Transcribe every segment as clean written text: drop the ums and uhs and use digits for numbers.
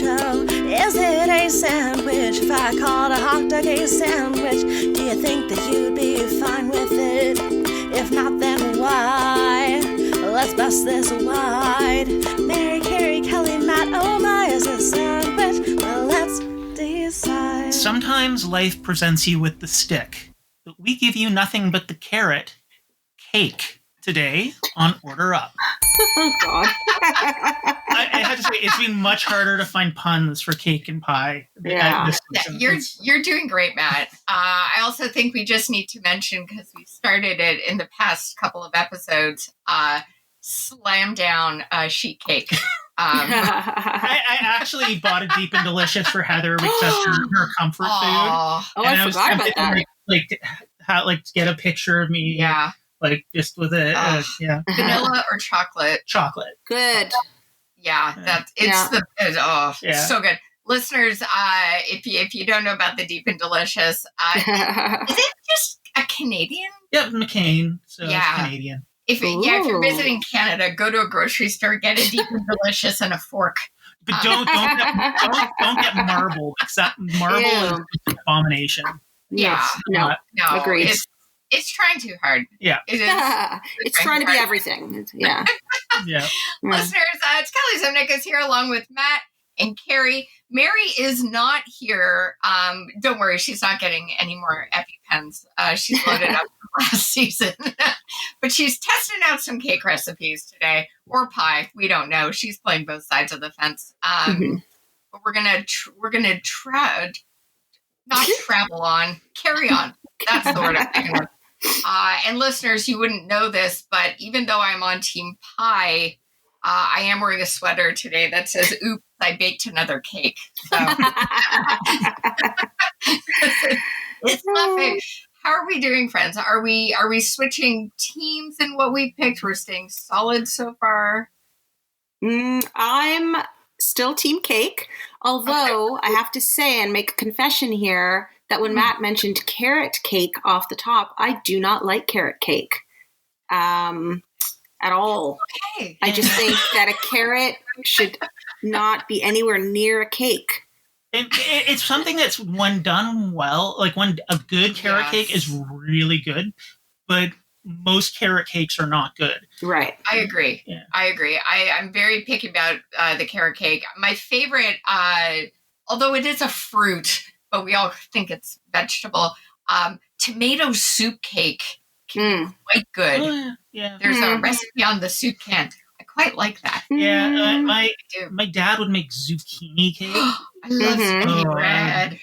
show. Is it a sandwich? If I called a hot dog a sandwich, do you think that you'd be fine with it? If not, then why? Let's bust this wide. Mary, Carrie, Kelly, Matt, oh my, is it a sandwich? Well, let's decide. Sometimes life presents you with the stick, but we give you nothing but the carrot cake today on Order Up. Oh, God. I have to say, it's been much harder to find puns for cake and pie. Yeah. You're doing great, Matt. I also think we just need to mention, because we started it in the past couple of episodes, slam down sheet cake. I actually bought a Deep and Delicious for Heather because that's her comfort food. Oh, I forgot about that. Like to get a picture of me. Yeah. Like just with a vanilla or chocolate. Chocolate. Good. Yeah, so good. Listeners, if you don't know about the Deep and Delicious, is it just a Canadian? Yeah, McCain. So Yeah. it's Canadian. If you're visiting Canada, go to a grocery store, get a Deep and Delicious and a fork. But don't get marble, because that marble is an abomination. Yeah, no, agreed. It's trying too hard. Yeah, it is. It's trying to be everything. Yeah. Yeah. Listeners, it's Kelly Zimnick is here along with Matt and Carrie. Mary is not here. Don't worry, she's not getting any more EpiPens. She's loaded up from last season. But she's testing out some cake recipes today, or pie. We don't know. She's playing both sides of the fence. But we're gonna travel on, carry on. That's the word I'm thinking of. And listeners, you wouldn't know this, but even though I'm on Team Pie, I am wearing a sweater today that says, "Oops, I baked another cake." So it's nothing. How are we doing, friends? Are we switching teams in what we picked? We're staying solid so far. I'm still Team Cake, although I have to say and make a confession here that when Matt mentioned carrot cake off the top, I do not like carrot cake at all. Okay. I just think that a carrot should not be anywhere near a cake. It's something that's when done well, like when a good carrot cake is really good, but most carrot cakes are not good. Right. I agree. Yeah. I agree. I'm very picky about the carrot cake. My favorite, although it is a fruit, but we all think it's vegetable, tomato soup cake can be quite good. Oh, yeah. There's a recipe on the soup can. I quite like that. Yeah, my dad would make zucchini cake. I love zucchini bread.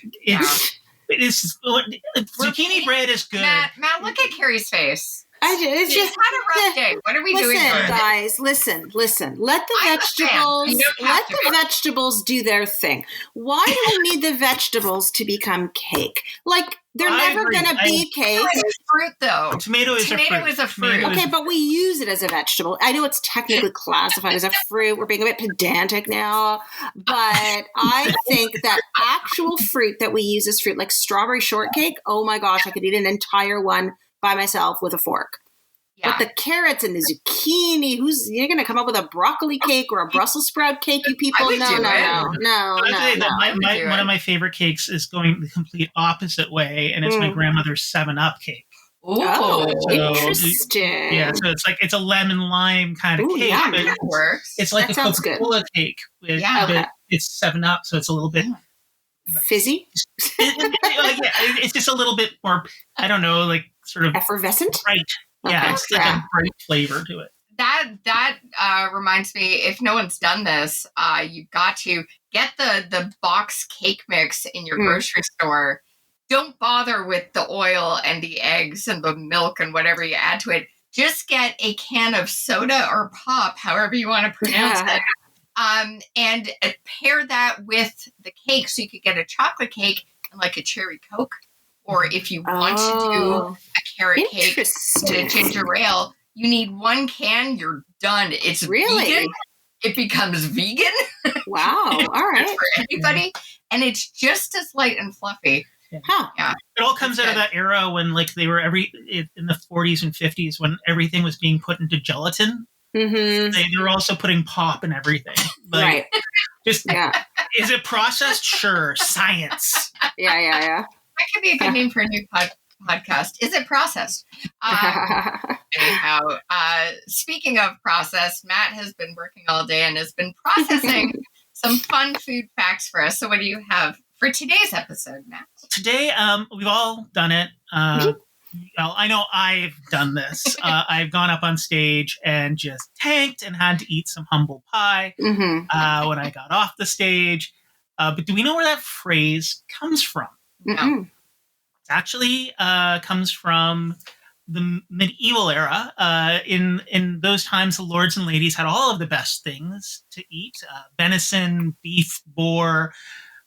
Zucchini bread is good. Matt, look at Carrie's face. It's She's had a rough day. What are we doing? Guys, listen. Let the vegetables do their thing. Why do we need the vegetables to become cake? Like, they're never going to be cake. Tomato is fruit, though. Tomato is a fruit. Okay, but we use it as a vegetable. I know it's technically classified as a fruit. We're being a bit pedantic now. But I think that actual fruit that we use as fruit, like strawberry shortcake, oh my gosh, I could eat an entire one by myself with a fork. Yeah. But the carrots and the zucchini, you're going to come up with a broccoli cake or a Brussels sprout cake, you people? No. One of my favorite cakes is going the complete opposite way, and it's my grandmother's 7-Up cake. Oh, interesting. Yeah, so it's a lemon lime kind of cake. Yeah, that works. It's like a Coca-Cola cake. It's 7-Up, so it's a little bit fizzy. It's just a little bit more, I don't know, like sort of effervescent. Right. Yeah, it's like a bright flavor to it. That reminds me, if no one's done this, you've got to get the box cake mix in your grocery store. Don't bother with the oil and the eggs and the milk and whatever you add to it. Just get a can of soda or pop, however you want to pronounce it. And pair that with the cake, so you could get a chocolate cake and like a cherry Coke. Or if you want to do a carrot cake and a ginger ale, you need one can, you're done. It's vegan. It becomes vegan. Wow. All right. For anybody. And it's just as light and fluffy. Huh. Yeah. It all comes out of that era when like they were in the 40s and 50s when everything was being put into gelatin. Mm-hmm. They were also putting pop and everything. Like, right. Just Is it processed? Sure. Science. Yeah. That could be a good name for a new podcast. Is it processed? Anyhow, speaking of process, Matt has been working all day and has been processing some fun food facts for us. So what do you have for today's episode, Matt? Today, we've all done it. I know I've done this. I've gone up on stage and just tanked and had to eat some humble pie when I got off the stage. But do we know where that phrase comes from? No. It actually comes from the medieval era. In those times, the lords and ladies had all of the best things to eat: venison, beef, boar.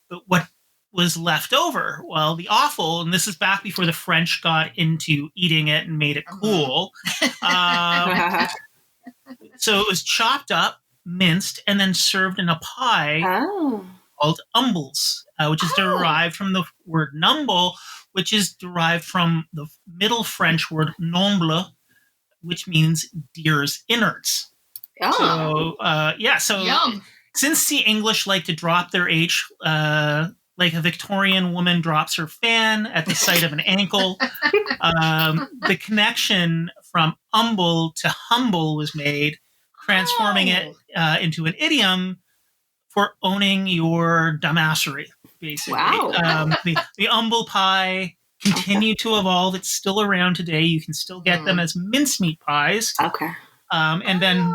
But what was left over? Well, the offal, and this is back before the French got into eating it and made it cool. So it was chopped up, minced, and then served in a pie called umbles, which is derived from the word numble, which is derived from the Middle French word nomble, which means deer's innards. So Yum. Since the English like to drop their H, like a Victorian woman drops her fan at the sight of an ankle, the connection from umble to humble was made, transforming it into an idiom for owning your dumbassery, basically. Wow. The umble pie continued to evolve. It's still around today. You can still get them as mincemeat pies. Okay. And then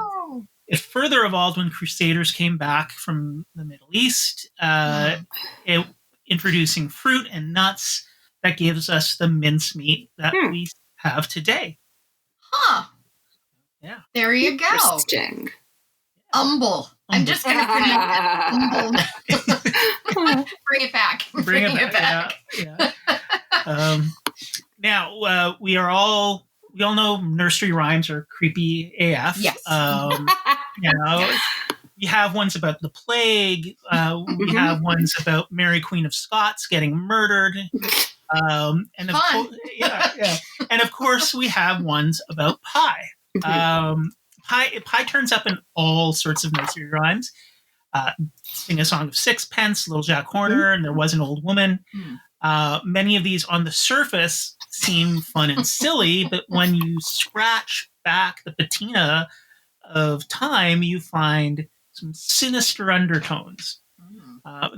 it further evolved when Crusaders came back from the Middle East, introducing fruit and nuts. That gives us the mincemeat that we have today. Huh. Yeah. There you go. Interesting. Umble. I'm just going to pronounce it. Umble. Bring it back. Bring it back. Yeah. Now, we all know nursery rhymes are creepy AF. Yes. We have ones about the plague. We have ones about Mary Queen of Scots getting murdered. And of course, we have ones about pie. Pie turns up in all sorts of nursery rhymes. Sing a Song of Sixpence, Little Jack Horner, and There Was an Old Woman. Many of these on the surface seem fun and silly, but when you scratch back the patina of time, you find some sinister undertones.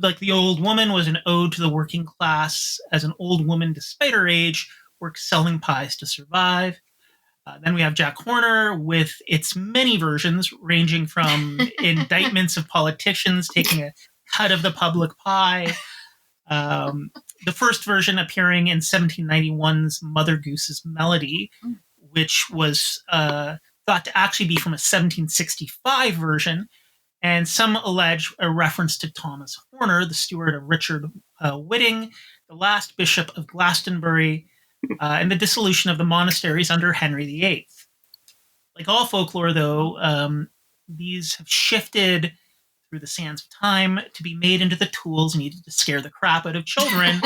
Like The Old Woman was an ode to the working class as an old woman, despite her age, works selling pies to survive. Then we have Jack Horner with its many versions, ranging from indictments of politicians taking a cut of the public pie. The first version appearing in 1791's Mother Goose's Melody, which was thought to actually be from a 1765 version. And some allege a reference to Thomas Horner, the steward of Richard Whitting, the last bishop of Glastonbury, and the dissolution of the monasteries under Henry VIII. Like all folklore, though, these have shifted through the sands of time to be made into the tools needed to scare the crap out of children,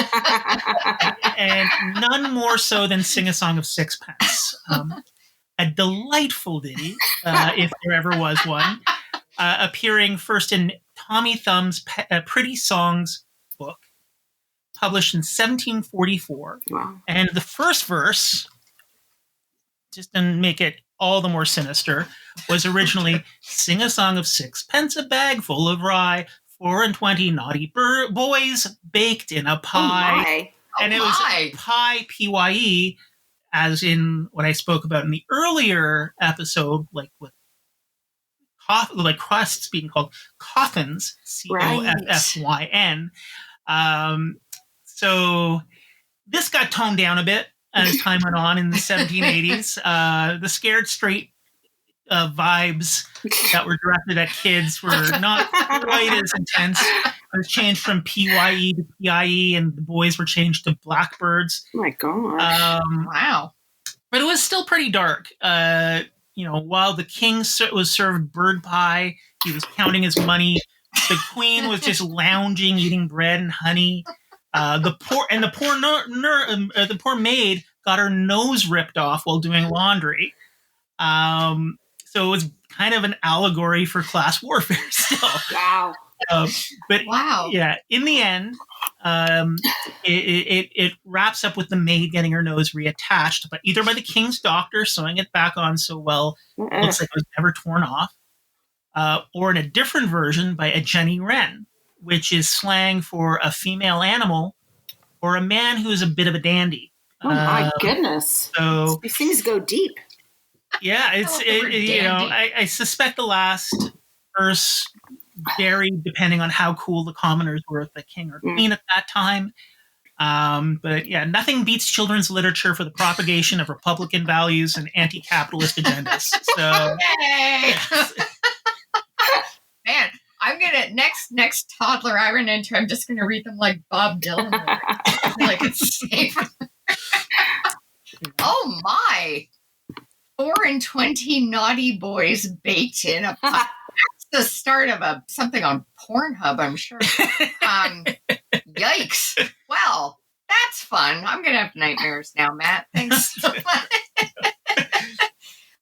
and none more so than Sing a Song of Sixpence. A delightful ditty, if there ever was one, appearing first in Tommy Thumb's Pretty Songs book, published in 1744. Wow. And the first verse, just to make it all the more sinister, was originally Sing a Song of Sixpence, a bag full of rye, 24 naughty boys baked in a pie. And it was pie, P-Y-E, as in what I spoke about in the earlier episode, like with crusts being called coffins, C-O-F-F-Y-N. So this got toned down a bit as time went on in the 1780s. The scared straight vibes that were directed at kids were not quite as intense. It was changed from P-Y-E to P-I-E, and the boys were changed to blackbirds. Oh my God. Wow. But it was still pretty dark. While the king was served bird pie, he was counting his money. The queen was just lounging, eating bread and honey. The poor maid got her nose ripped off while doing laundry. So it was kind of an allegory for class warfare still. Wow. But wow. yeah, in the end, it wraps up with the maid getting her nose reattached, but either by the king's doctor sewing it back on so well it looks like it was never torn off, or in a different version by a Jenny Wren, which is slang for a female animal or a man who is a bit of a dandy. Oh my goodness! So these things go deep. Yeah, I suspect the last verse varied depending on how cool the commoners were with the king or queen at that time. But yeah, nothing beats children's literature for the propagation of Republican values and anti-capitalist agendas. So, yes. Man, I'm gonna next toddler I run into, I'm just gonna read them like Bob Dylan, like it's safe. Oh my! 4 and 20 naughty boys baked in a pot. That's the start of something on Pornhub, I'm sure. Yikes! Well, that's fun. I'm gonna have nightmares now, Matt. Thanks.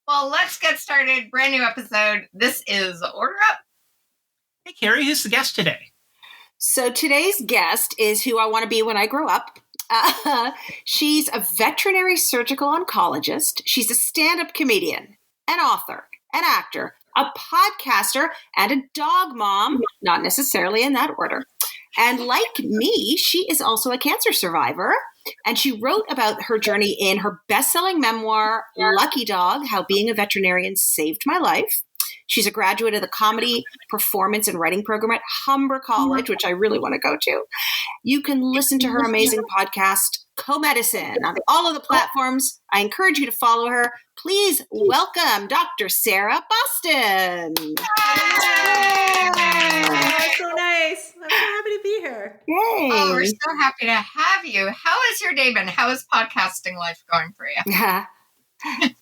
Well, let's get started. Brand new episode. This is Order Up. Hey, Carrie, who's the guest today? So today's guest is who I want to be when I grow up. She's a veterinary surgical oncologist. She's a stand-up comedian, an author, an actor, a podcaster, and a dog mom, not necessarily in that order. And like me, she is also a cancer survivor. And she wrote about her journey in her best-selling memoir, Lucky Dog, How Being a Veterinarian Saved My Life. She's a graduate of the comedy, performance, and writing program at Humber College, which I really want to go to. You can listen to her amazing podcast, Co-Medicine, on all of the platforms. I encourage you to follow her. Please welcome Dr. Sarah Boston. That's so nice. I'm so happy to be here. Yay. Oh, we're so happy to have you. How has your day been? How is podcasting life going for you? Yeah.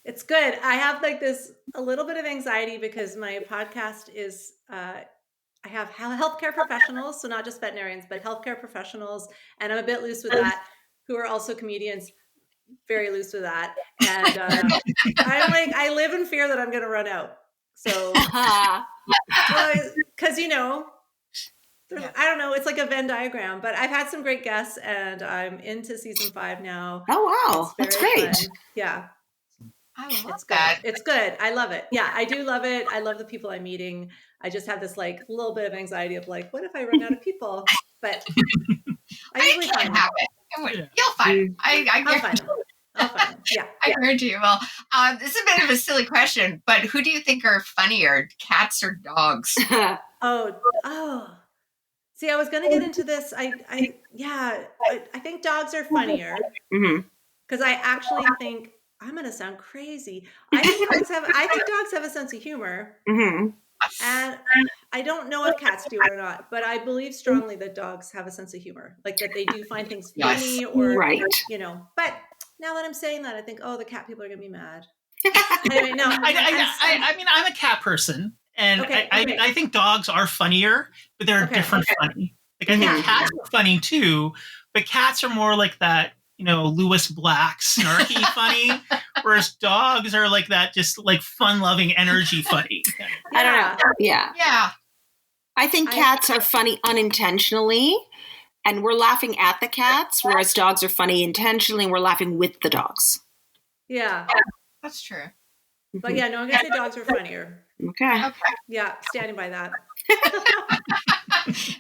It's good. I have like a little bit of anxiety because my podcast is, I have healthcare professionals, so not just veterinarians, but healthcare professionals. And I'm a bit loose with that, who are also comedians, very loose with that. And I live in fear that I'm going to run out. So, because, I don't know, it's like a Venn diagram, but I've had some great guests and I'm into season 5 now. Oh, wow. That's great. Fun. Yeah. I love it's that. Good. It's good. I love it. Yeah, I do love it. I love the people I'm meeting. I just have this like little bit of anxiety of like, what if I run out of people? But I usually find it. You'll find. I'll find. Yeah. I heard you. Well, this is a bit of a silly question, but who do you think are funnier, cats or dogs? Oh. See, I was going to get into this. I think dogs are funnier because I actually think. I'm going to sound crazy. I think dogs have a sense of humor. Mm-hmm. And I don't know if cats do or not, but I believe strongly that dogs have a sense of humor, like that they do find things funny or, but now that I'm saying that, I think, the cat people are going to be mad. Anyway, no. I mean, I'm a cat person, and I think dogs are funnier, but they're different funny. Like, I think cats are funny too, but cats are more like that, Lewis Black, snarky funny, whereas dogs are like that, just like fun-loving energy funny. I don't know. Yeah. Yeah. I think cats are funny unintentionally, and we're laughing at the cats, whereas dogs are funny intentionally, and we're laughing with the dogs. Yeah. That's true. But yeah, no, I'm going to say dogs are funnier. Okay. Yeah, standing by that.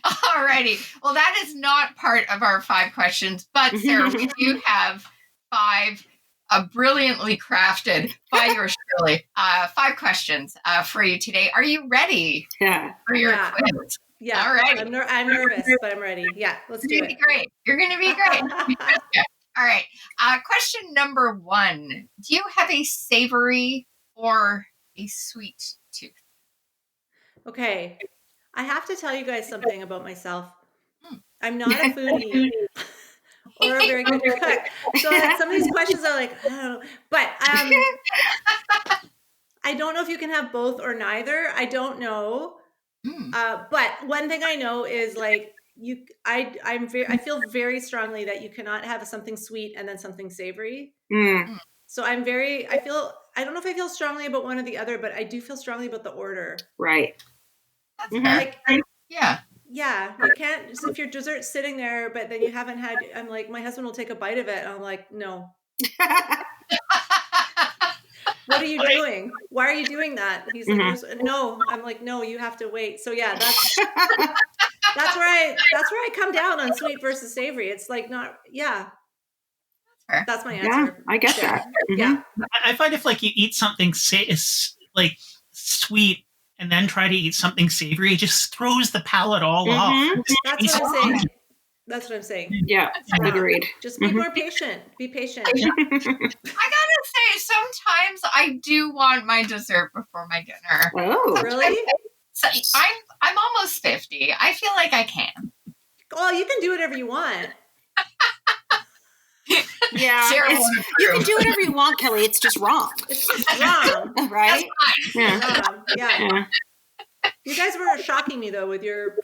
Alrighty. Well, that is not part of our 5 questions, but Sarah, we do have 5 brilliantly crafted by yours truly. 5 questions for you today. Are you ready for your quiz? Yeah. All right. I'm nervous, but I'm ready. Yeah, let's do it. Great. You're going to be great. All right. Question number 1. Do you have a savory or a sweet tooth? Okay. I have to tell you guys something about myself. I'm not a foodie or a very good cook. So some of these questions are like, I don't know. But I don't know if you can have both or neither. I don't know. But one thing I know is like I feel very strongly that you cannot have something sweet and then something savory. So I don't know if I feel strongly about one or the other, but I do feel strongly about the order. Right. That's fair. Like, yeah. Yeah, you can't. Just if your dessert's sitting there, but then you haven't had. I'm like, my husband will take a bite of it, and I'm like, no. What are you doing? Why are you doing that? He's like, no. I'm like, no, you have to wait. So yeah, that's where I come down on sweet versus savory. It's like not, yeah. That's my answer. Yeah, I get that. Yeah. I find if like you eat something like sweet and then try to eat something savory, it just throws the palate all off. That's what I'm saying. That's what I'm saying. Yeah, agreed. Just be more patient. Be patient. I gotta say, sometimes I do want my dessert before my dinner. Oh, really? So I'm almost 50. I feel like I can. Well, you can do whatever you want. Yeah, you can do whatever you want, Kelly. It's just wrong. It's just wrong, right? Yeah. Yeah. You guys were shocking me though with your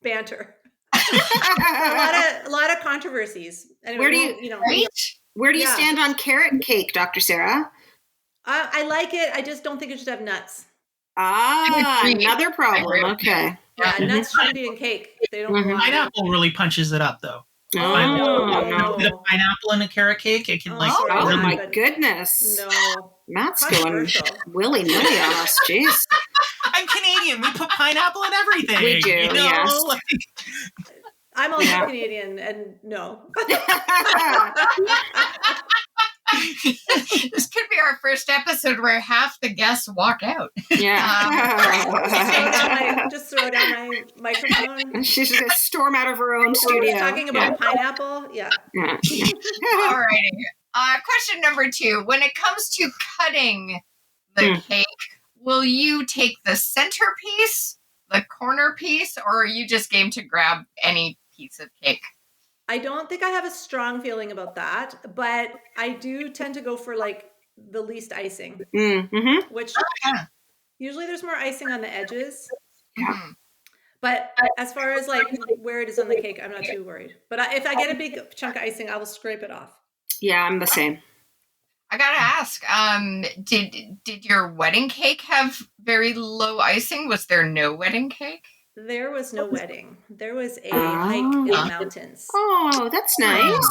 banter. a lot of controversies. Anyway, where do you stand on carrot cake, Dr. Sarah? I like it. I just don't think it should have nuts. Another problem. Okay. Yeah, nuts shouldn't be in cake. They don't. Pineapple really punches it up, though. No. With a pineapple in a carrot cake, it can Oh my goodness! No, Matt's going willy-nilly on us. Jeez. I'm Canadian. We put pineapple in everything. We do. You know? Yes. I'm also Canadian, and no. This could be our first episode where half the guests walk out. Yeah. Just throw down my microphone. She's going to storm out of her own studio. Talking about pineapple. Yeah. All righty. Question number 2. When it comes to cutting the cake, will you take the centerpiece, the corner piece, or are you just game to grab any piece of cake? I don't think I have a strong feeling about that, but I do tend to go for like the least icing, which usually there's more icing on the edges. Yeah. But as far as like where it is on the cake, I'm not too worried. But if I get a big chunk of icing, I will scrape it off. Yeah, I'm the same. I gotta ask, did your wedding cake have very low icing? Was there no wedding cake? There was no wedding. There was a hike in the mountains. Oh, that's nice.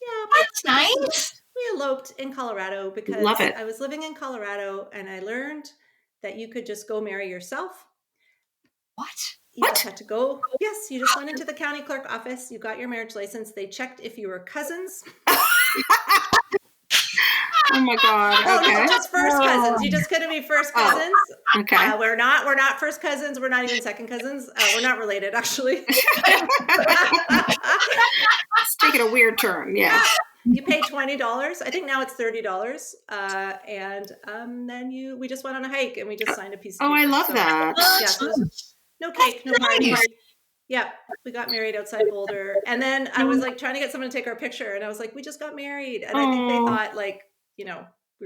Yeah, that's nice. We eloped in Colorado because I was living in Colorado and I learned that you could just go marry yourself. What? You just had to go. Yes, you just went into the county clerk office. You got your marriage license. They checked if you were cousins. Oh my God! Okay. No, just first cousins. You just couldn't be first cousins. Okay. We're not first cousins. We're not even second cousins. We're not related, actually. It's taking a weird turn. Yeah. You pay $20. I think now it's $30. And then we just went on a hike and we just signed a piece of paper. Oh, I love that. Yeah, so no cake, no party. Yeah, we got married outside Boulder. And then I was like trying to get someone to take our picture. And I was like, we just got married. And I think they thought like, we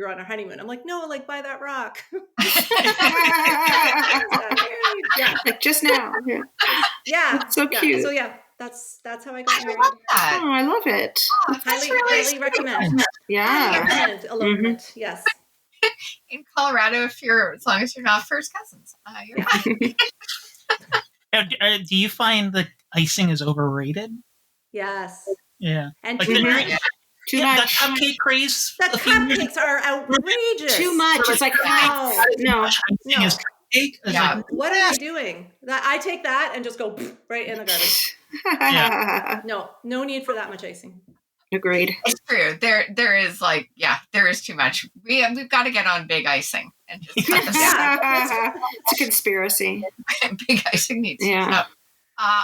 were on our honeymoon. I'm like, no, like buy that rock. Yeah, like just now. Yeah. That's so cute. So yeah, that's how I got married. Love that. Oh, I love it. Highly recommend. Yeah. Highly recommend elopement. Yes. In Colorado, as long as you're not first cousins, you're fine. Do you find that icing is overrated? Yes. Yeah. And like too much. Too much. The cupcake craze. The cupcakes are outrageous. Too much. It's like, no. Yeah. What are you doing? I take that and just go right in the garbage. Yeah. No need for that much icing. Agreed. It's true. There is there is too much. We've got to get on big icing and just cut this out. It's a conspiracy. Big icing needs to stop.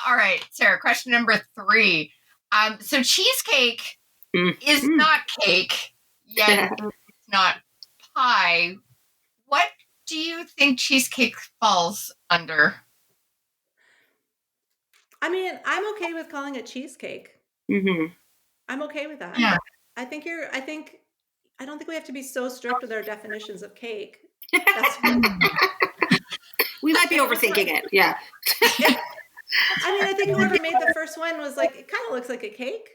All right, Sarah, question number 3. So cheesecake is not cake, yet it's not pie. What do you think cheesecake falls under? I mean, I'm okay with calling it cheesecake. I'm okay with that. Yeah. I don't think we have to be so strict with our definitions of cake. We might be overthinking it. Yeah. I mean, I think whoever made the first one was like, it kind of looks like a cake.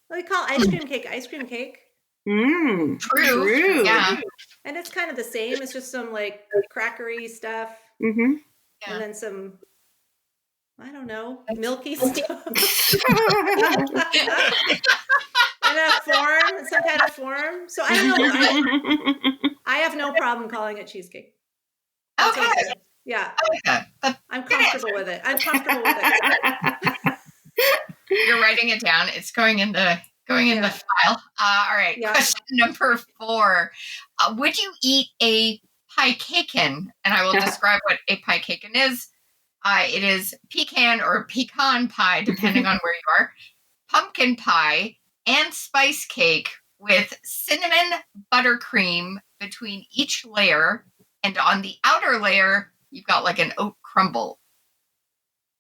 We call ice cream cake. True. Yeah. And it's kind of the same. It's just some like crackery stuff. and then some, I don't know, milky stuff. In a form, some kind of form. So I don't know. I have no problem calling it cheesecake. That's Okay. Yeah. I'm Good comfortable with it. I'm comfortable with it. You're writing it down. It's going in the file. All right. Yeah. Question number 4. Would you eat a piecaken? And I will describe what a piecaken is. It is pecan or pecan pie, depending on where you are, pumpkin pie, and spice cake with cinnamon buttercream between each layer. And on the outer layer, you've got like an oat crumble.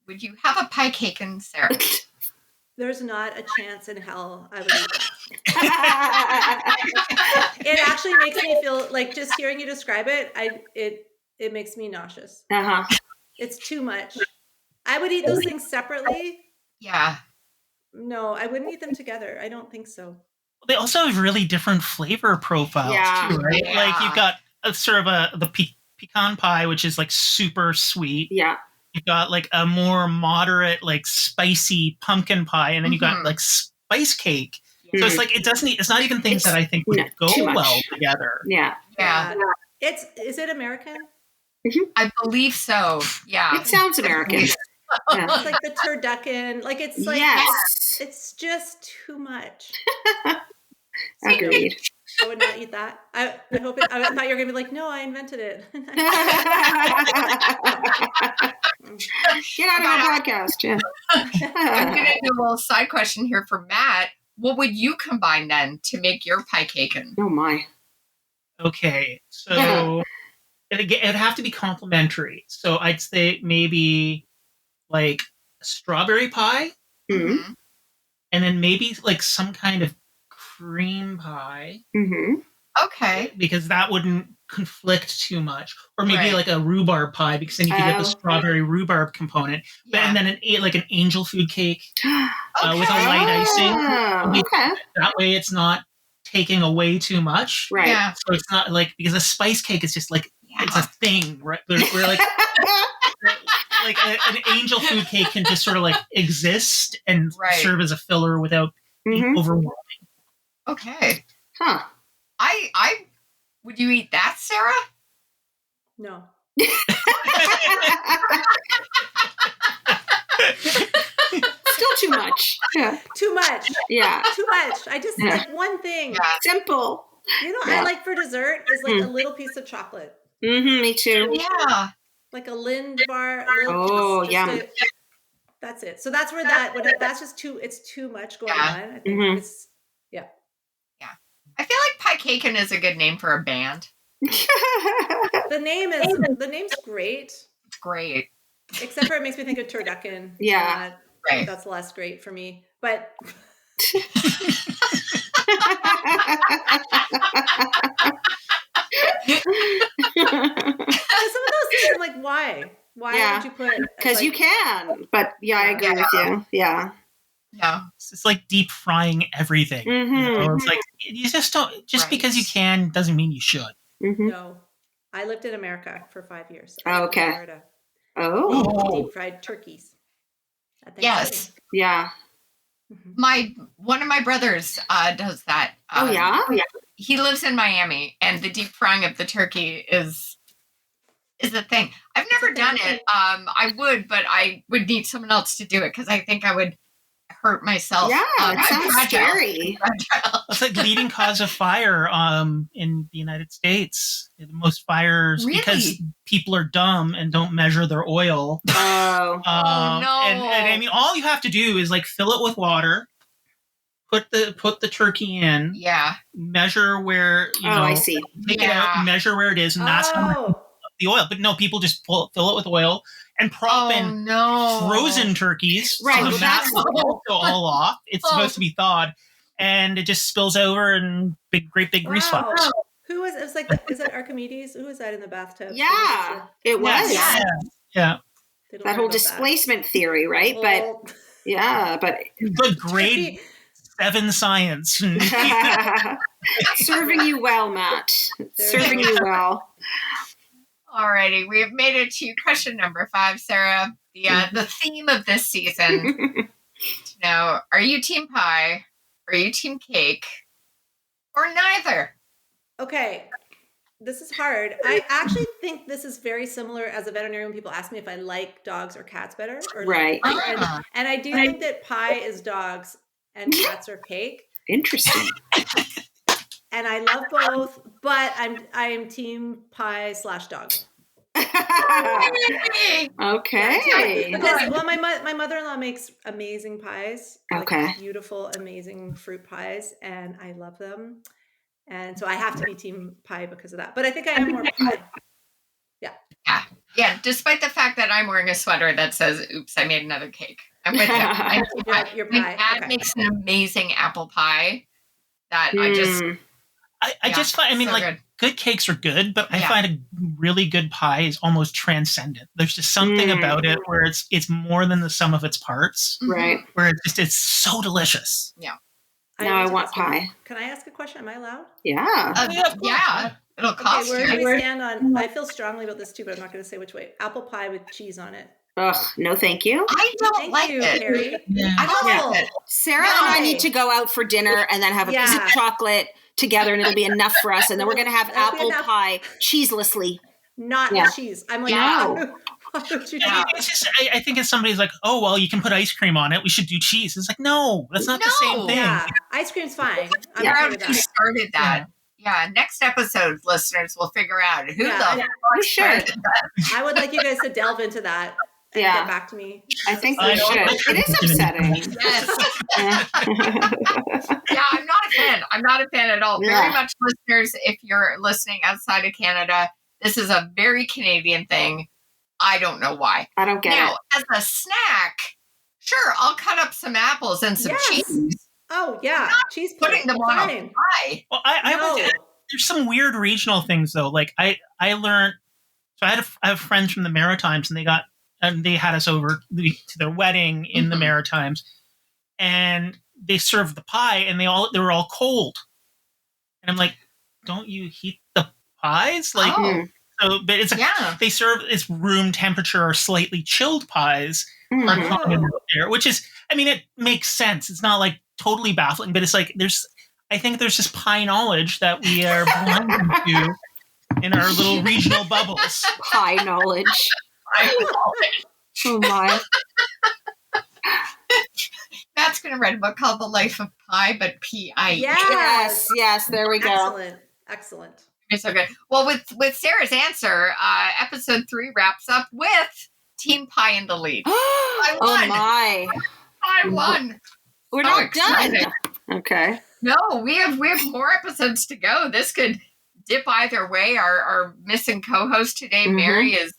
Would you have a piecaken, Sarah? There's not a chance in hell I would eat that. It actually makes me feel like, just hearing you describe it, it makes me nauseous. It's too much. I would eat those things separately. Yeah. No, I wouldn't eat them together. I don't think so. They also have really different flavor profiles too, right? Yeah. Like you've got the pecan pie, which is like super sweet. Yeah. You've got like a more moderate, like spicy pumpkin pie, and then you got like spice cake. So it's like it's not even things that I think would go well together. Yeah. Is it American? I believe so. Yeah. It sounds American. It's like the turducken. Like it's like it's just too much. Agreed. I would not eat that. I hope I thought you were gonna be like, no, I invented it. Get out of our podcast, Jen. I'm gonna do a little side question here for Matt. What would you combine then to make your piecaken? Oh my. Okay, so it'd have to be complementary. So I'd say maybe like strawberry pie, Mm-hmm. and then maybe like some kind of cream pie. Mm-hmm. Okay. Because that wouldn't conflict too much. Or maybe like a rhurbarb pie, because then you can get the strawberry rhubarb component. Yeah. And then an angel food cake with a light icing. Okay. That way it's not taking away too much. Right. Yeah. So it's not like, because a spice cake is just like, it's a thing, right? We're like, like an angel food cake can just sort of like exist and serve as a filler without being overwhelming. Okay. Huh. I would you eat that, Sarah? No. Still too much. Yeah. Too much. Yeah. Too much. I just like one thing. Yeah. Simple. You know, I like for dessert is like a little piece of chocolate. Mm-hmm. Me too. Yeah. Like a Lind bar. Yum. That's it. So that's where that's just it's too much going on. I think it's I feel like piecaken is a good name for a band. the name's great. It's great. Except for it makes me think of turducken. Yeah. Right. That's less great for me. But some of those things I'm like, why? Why would you put? Because you can. But I agree with you. Yeah. Yeah. It's like deep frying everything. Mm-hmm. You know? It's like you just don't. Just because you can doesn't mean you should. Mm-hmm. No, I lived in America for 5 years. Okay. Florida. Oh. Deep fried turkeys. Yes. Yeah. One of my brothers does that. Yeah. He lives in Miami, and the deep frying of the turkey is the thing. I've never done it. I would, but I would need someone else to do it because I think I would hurt myself. Yeah, it sounds scary. It's like leading cause of fire in the United States. The most fires because people are dumb and don't measure their oil. Oh. No. And I mean, all you have to do is like fill it with water, put the turkey in, measure where I see. Take it out, measure where it is, and that's how much the oil. But no, people just fill it with oil and prop in frozen turkeys. Right. So the mat will also all off. It's supposed to be thawed, and it just spills over and great big grease fires. Who was? It was like, is it Archimedes? Who was that in the bathtub? Yeah, it was. Yeah. That whole displacement theory, right? Well, but good grade 7 science. Serving you well, Matt. Serving you well. Alrighty, we have made it to question number 5, Sarah. The theme of this season. Now, are you team pie? Are you team cake? Or neither? Okay. This is hard. I actually think this is very similar as a veterinarian. People ask me if I like dogs or cats better. Or Right. And I do think that pie is dogs and cats are cake. Interesting. And I love both, but I am team pie / dog. Okay. Because my mother-in-law makes amazing pies. Okay. Like beautiful, amazing fruit pies, and I love them. And so I have to be team pie because of that. But I think I am more pie. Yeah. Despite the fact that I'm wearing a sweater that says, "Oops, I made another cake." I'm with you. You're My pie. dad makes an amazing apple pie that I just find, I mean, so like, good. good cakes are good, but I find a really good pie is almost transcendent. There's just something about it where it's more than the sum of its parts. Right. Where it's so delicious. Yeah. Now I want pie. Can I ask a question? Am I allowed? Yeah. Yeah. It'll cost where you. do we stand on? I feel strongly about this too, but I'm not going to say which way. Apple pie with cheese on it. Ugh, no thank you. I don't Thank like you, it. Carrie. I don't like it. Sarah and I need to go out for dinner and then have a piece of chocolate together, and it'll be enough for us. And then we're going to have apple pie cheeselessly. Not with cheese. I'm like, no. Why don't you It's just, I think if somebody's like, oh, well, you can put ice cream on it, we should do cheese. It's like, no, that's not the same thing. Yeah, ice cream's fine. I'm Sarah okay with that. started that. Yeah, next episode, listeners will figure out who we should. I would like you guys to delve into that and get back to me. I think we should. It is upsetting. Yes. I'm not a fan. I'm not a fan at all. Yeah. Very much, listeners, if you're listening outside of Canada, this is a very Canadian thing. I don't know why. I don't get it. Now, as a snack, sure, I'll cut up some apples and some cheese. Oh, yeah. Cheese Putting them on a pie. Well, there's some weird regional things, though. Like, I learned, so I have friends from the Maritimes, and they had us over to their wedding in the Maritimes, and they served the pie, and they were all cold. And I'm like, don't you heat the pies? Like, so, but it's like they serve it's room temperature or slightly chilled pies are common out there, which is, I mean, it makes sense. It's not like totally baffling, but it's like I think there's this pie knowledge that we are blind to in our little regional bubbles. Pie knowledge. Oh my. Matt's going to write a book called The Life of Pie, but P-I-E. Yes, there we go. Excellent. It's so good. Well, with Sarah's answer, episode 3 wraps up with Team Pie in the lead. I won. Oh my. I won. We're not done. Okay. No, we have more episodes to go. This could dip either way. Our missing co-host today, Mary, is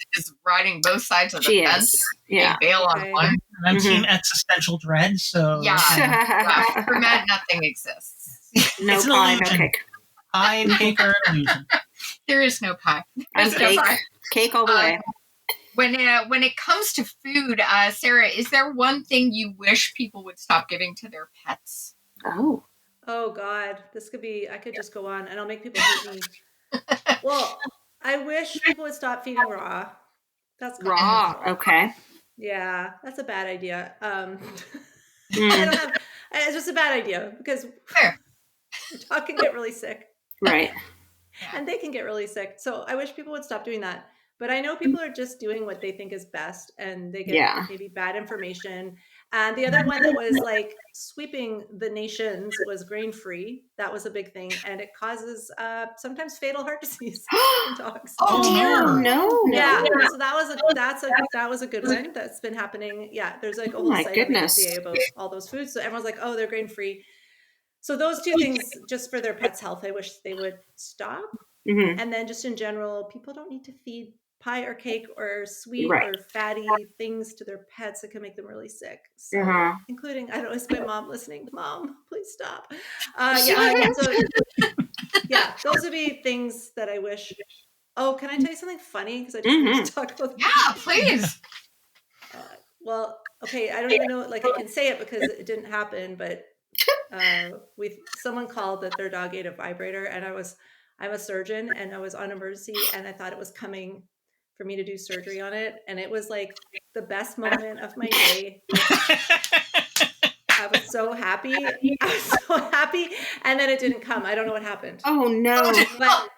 riding both sides of the fence. Yeah. Bail on one. And I'm team existential dread, so For Matt, nothing exists. No pie, no cake. Pie and cake are an illusion. There is no pie. And cake. Cake all the way. When it comes to food, Sarah, is there one thing you wish people would stop giving to their pets? Oh God, I could just go on and I'll make people hate me. Well, I wish people would stop feeding raw. That's raw. Okay. Yeah, that's a bad idea. It's just a bad idea because the dog can get really sick. Right. And they can get really sick. So I wish people would stop doing that. But I know people are just doing what they think is best and they get maybe bad information. And the other one that was like sweeping the nations was grain-free. That was a big thing. And it causes sometimes fatal heart disease in dogs. Oh dear, no. Yeah. So that was a good one that's been happening. Yeah. There's like a whole site on the FDA about all those foods. So everyone's like, oh, they're grain-free. So those two things, just for their pets' health, I wish they would stop. And then just in general, people don't need to feed pie or cake or sweet or fatty things to their pets that can make them really sick. So, including, I don't know, is my mom listening? Mom, please stop. Those would be things that I wish. Oh, can I tell you something funny? Because I just want to talk about that. Yeah, please. Well, okay, I don't even know, like I can say it because it didn't happen, but someone called that their dog ate a vibrator, and I'm a surgeon and I was on emergency and I thought it was coming for me to do surgery on it. And it was like the best moment of my day. I was so happy. And then it didn't come. I don't know what happened. Oh no. But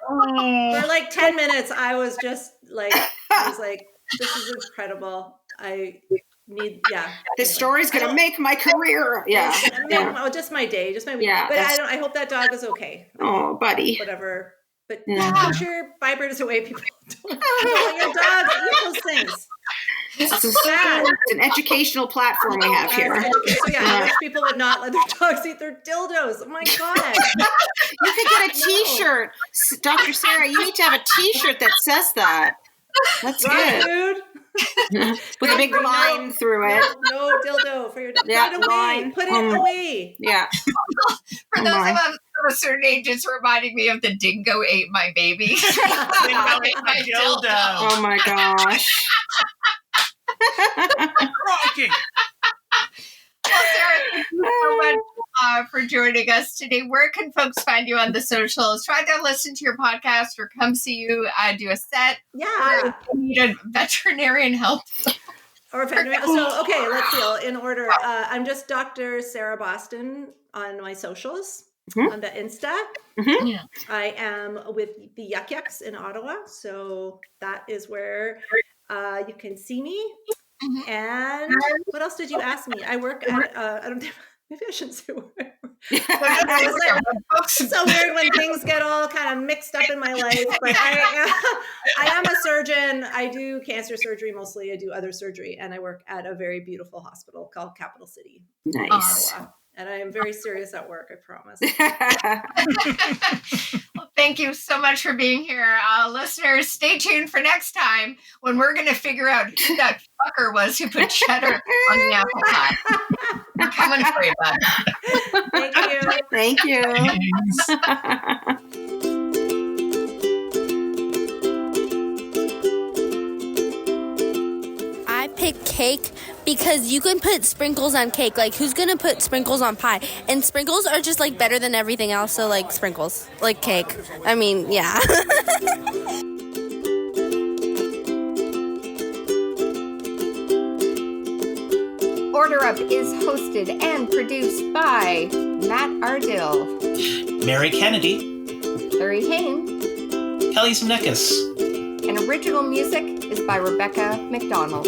for like 10 minutes, I was just like, this is incredible. I need, This story's going to make my career. Yeah. Oh, just my day. Yeah. But I hope that dog is okay. Oh, buddy. Whatever. But put your vibrators away, people. Don't let your dog eat those things. It's an educational platform we have here. I wish people would not let their dogs eat their dildos. Oh my God. You could get a t-shirt. Dr. Sarah, you need to have a t-shirt that says that. That's good. Food. With a big line through it. No dildo for your dog. Yeah, Put it away. Put it away. Yeah. For those of us of a certain age, it's reminding me of the dingo ate my baby. Dingo ate my dildo. Oh my gosh. Rocking. Well, Sarah, thank you so much for joining us today. Where can folks find you on the socials? Try to listen to your podcast or come see you do a set. Yeah. Or you need a veterinarian help. Or veterinarian. So, okay, let's see. In order, I'm just Dr. Sarah Boston on my socials, on the Insta. Yeah. I am with the Yuck Yucks in Ottawa. So that is where you can see me. And what else did you ask me? I work at, I don't think, maybe I shouldn't say where. It's so weird when things get all kind of mixed up in my life. But I am a surgeon. I do cancer surgery mostly. I do other surgery. And I work at a very beautiful hospital called Capital City. Nice. Ottawa. And I am very serious at work, I promise. Well, thank you so much for being here. Listeners, stay tuned for next time when we're going to figure out who that fucker was who put cheddar on the apple pie. We're coming for you, bud. Thank you. Thank you. I pick cake because you can put sprinkles on cake. Like, who's gonna put sprinkles on pie? And sprinkles are just like better than everything else. So like sprinkles, like cake. I mean, yeah. Order Up is hosted and produced by Matt Ardill, Mary Kennedy, Larry Hain, Kelly Zemeckis. and original music is by Rebecca McDonald.